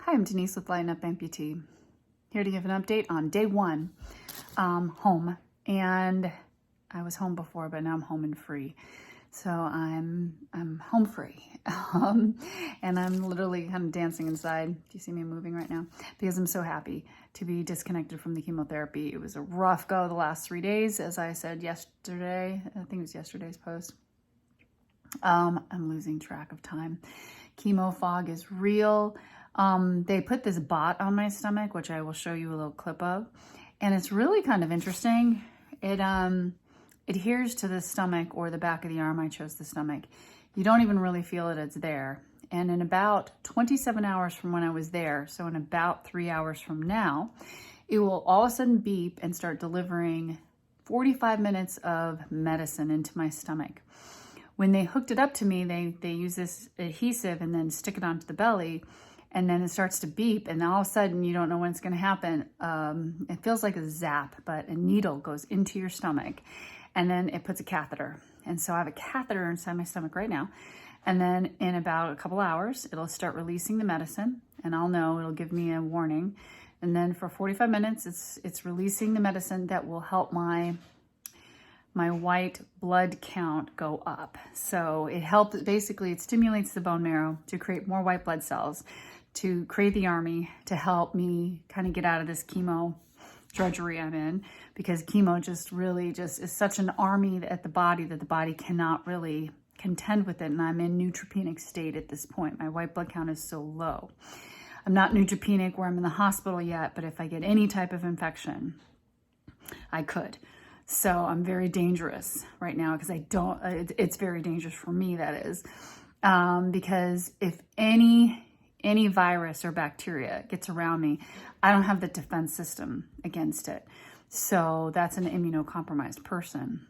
Hi, I'm Denise with Lighten Up Amputee. Here to give an update on day one, home. And I was home before, but now I'm home and free. So I'm home free. And I'm literally kind of dancing inside. Do you see me moving right now? Because I'm so happy to be disconnected from the chemotherapy. It was a rough go the last 3 days, as I said yesterday. I think it was yesterday's post. I'm losing track of time. Chemo fog is real. They put this bot on my stomach, which I will show you a little clip of. And it's really kind of interesting. It adheres to the stomach or the back of the arm. I chose the stomach. You don't even really feel it, it's there. And in about 27 hours from when I was there, so in about 3 hours from now, it will all of a sudden beep and start delivering 45 minutes of medicine into my stomach. When they hooked it up to me, they use this adhesive and then stick it onto the belly, and then it starts to beep, and all of a sudden you don't know when it's going to happen. It feels like a zap, but a needle goes into your stomach, and then it puts a catheter. And so I have a catheter inside my stomach right now, and then in about a couple hours, it'll start releasing the medicine, and I'll know, it'll give me a warning. And then for 45 minutes, it's releasing the medicine that will help my white blood count go up. So it helps, basically it stimulates the bone marrow to create more white blood cells, to create the army, to help me kind of get out of this chemo drudgery I'm in, because chemo just really is such an army at the body that the body cannot really contend with it. And I'm in neutropenic state at this point. My white blood count is so low. I'm not neutropenic where I'm in the hospital yet, but if I get any type of infection, I could. So I'm very dangerous right now because it's very dangerous for me, that is, because if any virus or bacteria gets around me, I don't have the defense system against it. So that's an immunocompromised person.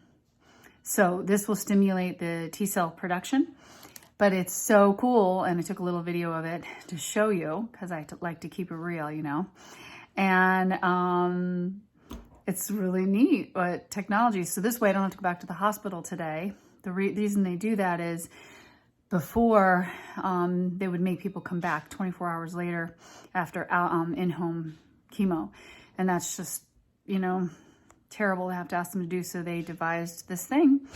So this will stimulate the T cell production, but it's so cool. And I took a little video of it to show you because I like to keep it real, you know, and, it's really neat technology. So this way I don't have to go back to the hospital today. The reason they do that is before they would make people come back 24 hours later after in-home chemo. And that's just, you know, terrible to have to ask them to do. So they devised this thing.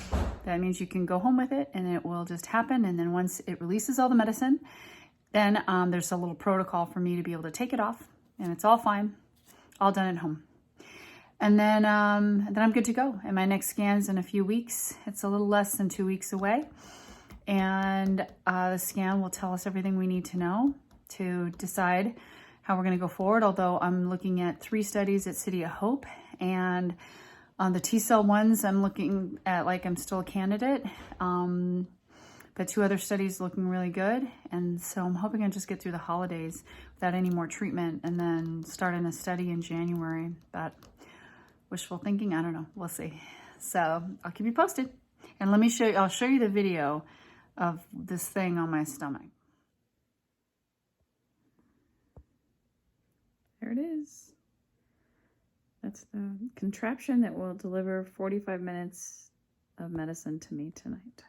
That means you can go home with it and it will just happen. And then once it releases all the medicine, then there's a little protocol for me to be able to take it off, and it's all fine, all done at home. And then I'm good to go. And my next scan's in a few weeks. It's a little less than 2 weeks away. And the scan will tell us everything we need to know to decide how we're gonna go forward. Although I'm looking at 3 studies at City of Hope. And on the T-cell ones, I'm looking at like I'm still a candidate. But 2 other studies looking really good. And so I'm hoping I just get through the holidays without any more treatment and then start in a study in January. But wishful thinking, I don't know, we'll see. So I'll keep you posted. And let me show you, I'll show you the video of this thing on my stomach. There it is. That's the contraption that will deliver 45 minutes of medicine to me tonight.